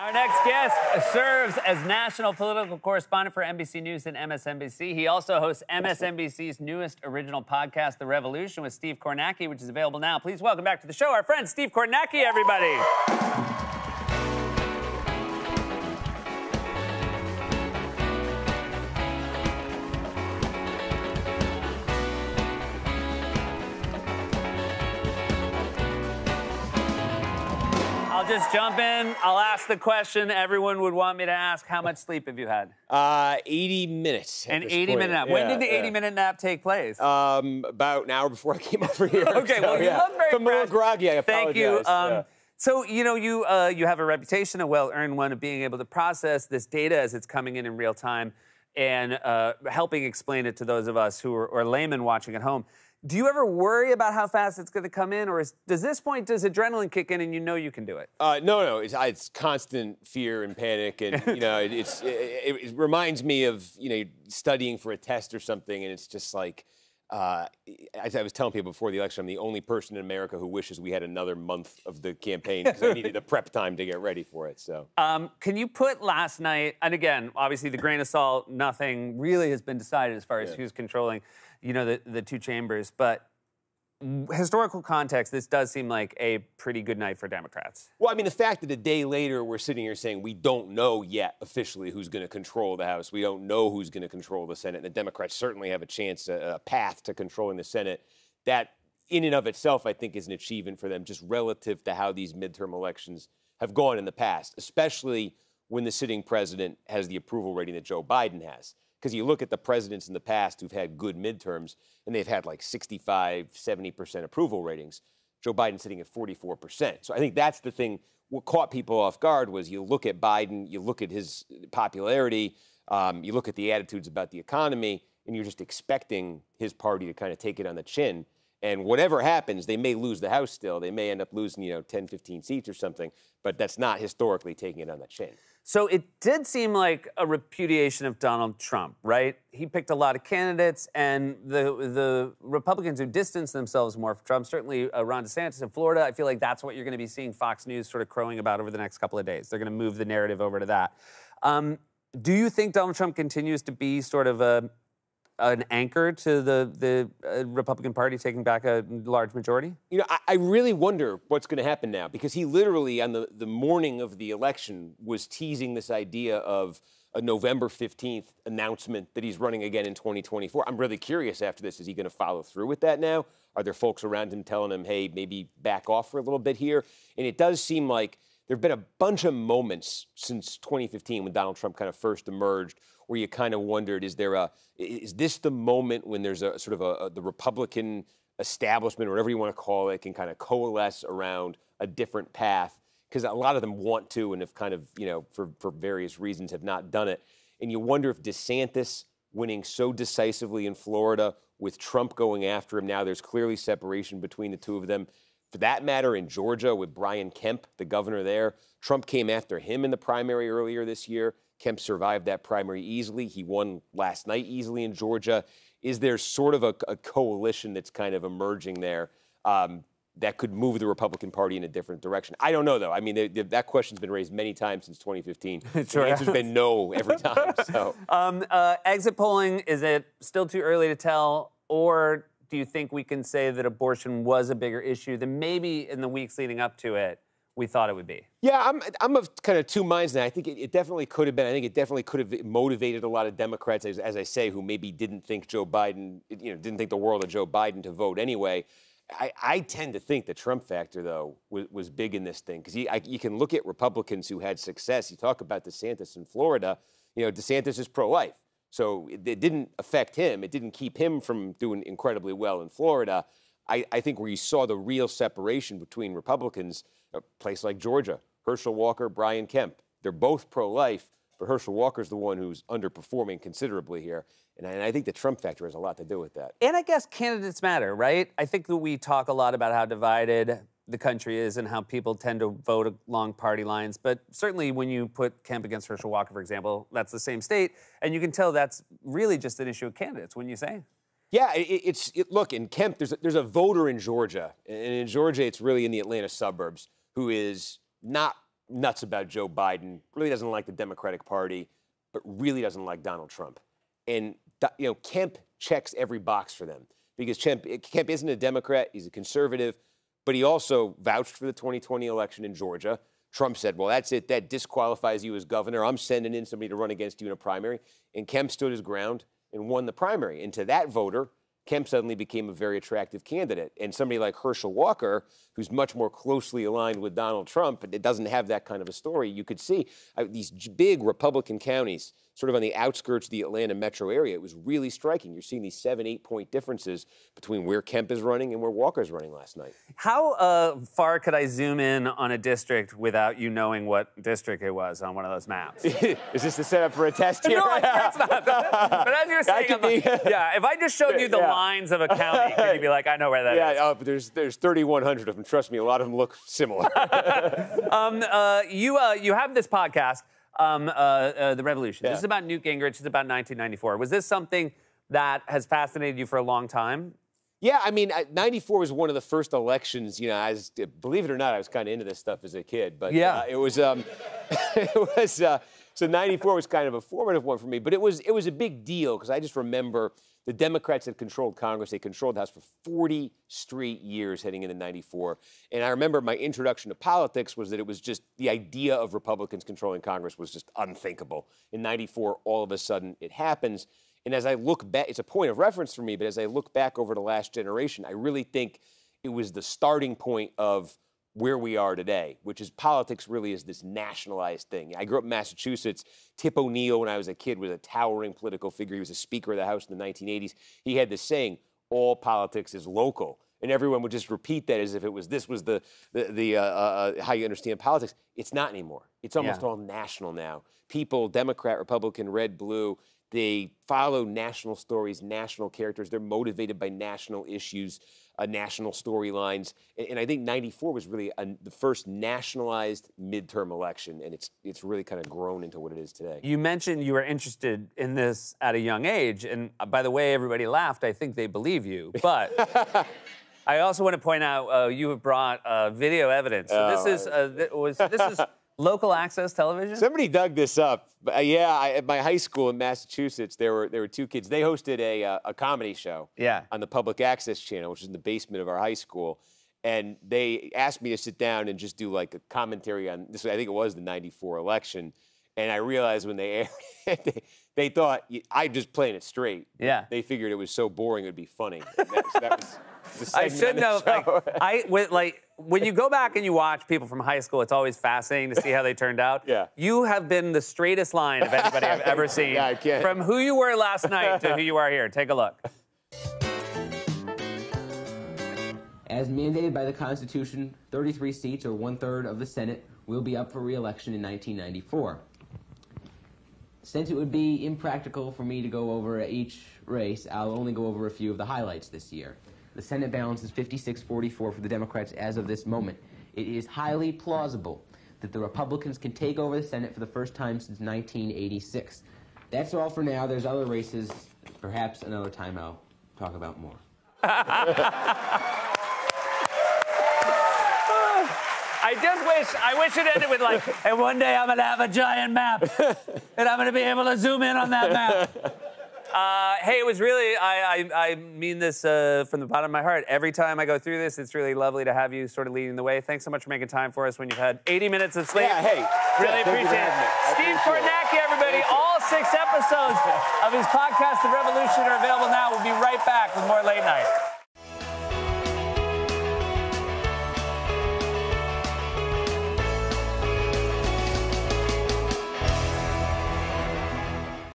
Our next guest serves as national political correspondent for NBC News and MSNBC. He also hosts MSNBC's newest original podcast, The Revolution, with Steve Kornacki, which is available now. Please welcome back to the show our friend Steve Kornacki, everybody. I'll just jump in. I'll ask the question everyone would want me to ask. How much sleep have you had? 80 minutes. An 80-minute nap. When did the 80-minute nap take place? About an hour before I came over here. Okay, well, you look very fresh. I'm a little groggy, I apologize. Thank you. So, you know, you have a reputation, a well-earned one, of being able to process this data as it's coming in real time and helping explain it to those of us who are laymen watching at home. Do you ever worry about how fast it's going to come in, or does adrenaline kick in and you know you can do it? No. It's constant fear and panic, and you know, it reminds me of studying for a test or something, and it's just like as I was telling people before the election, I'm the only person in America who wishes we had another month of the campaign because I needed a prep time to get ready for it. So, can you put last night? And again, obviously, the grain of salt. Nothing really has been decided as far as who's controlling, the two chambers. But historical context, this does seem like a pretty good night for Democrats. Well, I mean, the fact that a day later we're sitting here saying we don't know yet officially who's going to control the House, we don't know who's going to control the Senate, and the Democrats certainly have a chance, a path to controlling the Senate, that in and of itself, I think, is an achievement for them, just relative to how these midterm elections have gone in the past, especially when the sitting president has the approval rating that Joe Biden has. Because you look at the presidents in the past who've had good midterms, and they've had like 65, 70% approval ratings. Joe Biden's sitting at 44%. So I think that's the thing. What caught people off guard was you look at Biden, you look at his popularity, you look at the attitudes about the economy, and you're just expecting his party to kind of take it on the chin. And whatever happens, they may lose the House still. They may end up losing, 10, 15 seats or something, but that's not historically taking it on the chin. So it did seem like a repudiation of Donald Trump, right? He picked a lot of candidates, and the Republicans who distanced themselves more from Trump, certainly Ron DeSantis in Florida, I feel like that's what you're going to be seeing Fox News sort of crowing about over the next couple of days. They're going to move the narrative over to that. Do you think Donald Trump continues to be sort of an anchor to the Republican Party taking back a large majority? I really wonder what's going to happen now, because he literally, on the morning of the election, was teasing this idea of a November 15th announcement that he's running again in 2024. I'm really curious after this, is he going to follow through with that now? Are there folks around him telling him, hey, maybe back off for a little bit here? And it does seem like there have been a bunch of moments since 2015 when Donald Trump kind of first emerged where you kind of wondered, is this the moment when there's a sort of the Republican establishment, or whatever you want to call it, can kind of coalesce around a different path? Because a lot of them want to and have kind of, for various reasons have not done it. And you wonder if DeSantis winning so decisively in Florida with Trump going after him, now there's clearly separation between the two of them. For that matter, in Georgia with Brian Kemp, the governor there, Trump came after him in the primary earlier this year. Kemp survived that primary easily. He won last night easily in Georgia. Is there sort of a coalition that's kind of emerging there that could move the Republican Party in a different direction? I don't know, though. I mean, that question's been raised many times since 2015. The answer's been no every time. So, exit polling, is it still too early to tell, or do you think we can say that abortion was a bigger issue than maybe in the weeks leading up to it we thought it would be? Yeah, I'm of kind of two minds now. I think it definitely could have been. I think it definitely could have motivated a lot of Democrats, as I say, who maybe didn't think Joe Biden, didn't think the world of Joe Biden to vote anyway. I tend to think the Trump factor, though, was big in this thing, because you can look at Republicans who had success. You talk about DeSantis in Florida. DeSantis is pro-life, so it didn't affect him. It didn't keep him from doing incredibly well in Florida. I think where you saw the real separation between Republicans, a place like Georgia, Herschel Walker, Brian Kemp, they're both pro-life, but Herschel Walker's the one who's underperforming considerably here. And I think the Trump factor has a lot to do with that. And I guess candidates matter, right? I think that we talk a lot about how divided the country is and how people tend to vote along party lines. But certainly when you put Kemp against Herschel Walker, for example, that's the same state. And you can tell that's really just an issue of candidates, wouldn't you say? Yeah, look, in Kemp, there's a voter in Georgia. And in Georgia, it's really in the Atlanta suburbs, who is not nuts about Joe Biden, really doesn't like the Democratic Party, but really doesn't like Donald Trump. And, Kemp checks every box for them because Kemp isn't a Democrat, he's a conservative, but he also vouched for the 2020 election in Georgia. Trump said, well, that's it. That disqualifies you as governor. I'm sending in somebody to run against you in a primary. And Kemp stood his ground and won the primary. And to that voter, Kemp suddenly became a very attractive candidate. And somebody like Herschel Walker, who's much more closely aligned with Donald Trump, but it doesn't have that kind of a story, you could see these big Republican counties, sort of on the outskirts of the Atlanta metro area. It was really striking. You're seeing these 7-8 point differences between where Kemp is running and where Walker's running last night. How far could I zoom in on a district without you knowing what district it was on one of those maps? Is this the setup for a test here? No, it's not. But as you're saying, yeah, if I just showed you the lines of a county, could you be like, I know where that is? Yeah, but there's 3,100 of them. Trust me, a lot of them look similar. You have this podcast, The Revolution. Yeah. This is about Newt Gingrich. It's about 1994. Was this something that has fascinated you for a long time? Yeah, I mean, 94 was one of the first elections, believe it or not, I was kind of into this stuff as a kid. But yeah. It was, so 94 was kind of a formative one for me. But it was a big deal because I just remember the Democrats had controlled Congress. They controlled the House for 40 straight years heading into 94. And I remember my introduction to politics was that it was just the idea of Republicans controlling Congress was just unthinkable. In 94, all of a sudden, it happens. And as I look back, it's a point of reference for me, but as I look back over the last generation, I really think it was the starting point of where we are today, which is politics really is this nationalized thing. I grew up in Massachusetts. Tip O'Neill, when I was a kid, was a towering political figure. He was a Speaker of the House in the 1980s. He had this saying, all politics is local. And everyone would just repeat that as if this was the how you understand politics. It's not anymore. It's almost all national now. People, Democrat, Republican, red, blue, they follow national stories, national characters. They're motivated by national issues, national storylines. And I think 94 was really the first nationalized midterm election, and it's really kind of grown into what it is today. You mentioned you were interested in this at a young age, and by the way everybody laughed, I think they believe you. But I also want to point out you have brought video evidence. So this is local access television? Somebody dug this up. At my high school in Massachusetts, there were two kids. They hosted a comedy show on the public access channel, which is in the basement of our high school. And they asked me to sit down and just do like a commentary on this. I think it was the 94 election. And I realized when they aired it, they thought I'm just playing it straight. Yeah. They figured it was so boring it would be funny. That was I should know. When you go back and you watch people from high school, it's always fascinating to see how they turned out. Yeah. You have been the straightest line of anybody I've ever seen. Yeah, I can't. From who you were last night to who you are here. Take a look. As mandated by the Constitution, 33 seats, or 1/3 of the Senate, will be up for re-election in 1994. Since it would be impractical for me to go over each race, I'll only go over a few of the highlights this year. The Senate balance is 56-44 for the Democrats as of this moment. It is highly plausible that the Republicans can take over the Senate for the first time since 1986. That's all for now. There's other races. Perhaps another time I'll talk about more. I wish it ended with like, and one day I'm gonna have a giant map, and I'm gonna be able to zoom in on that map. Hey, it was really, I mean this from the bottom of my heart. Every time I go through this, it's really lovely to have you sort of leading the way. Thanks so much for making time for us when you've had 80 minutes of sleep. Yeah, hey. Really appreciate it. Steve Kornacki, everybody. All 6 episodes of his podcast, The Revolution, are available now. We'll be right back with more Late Night.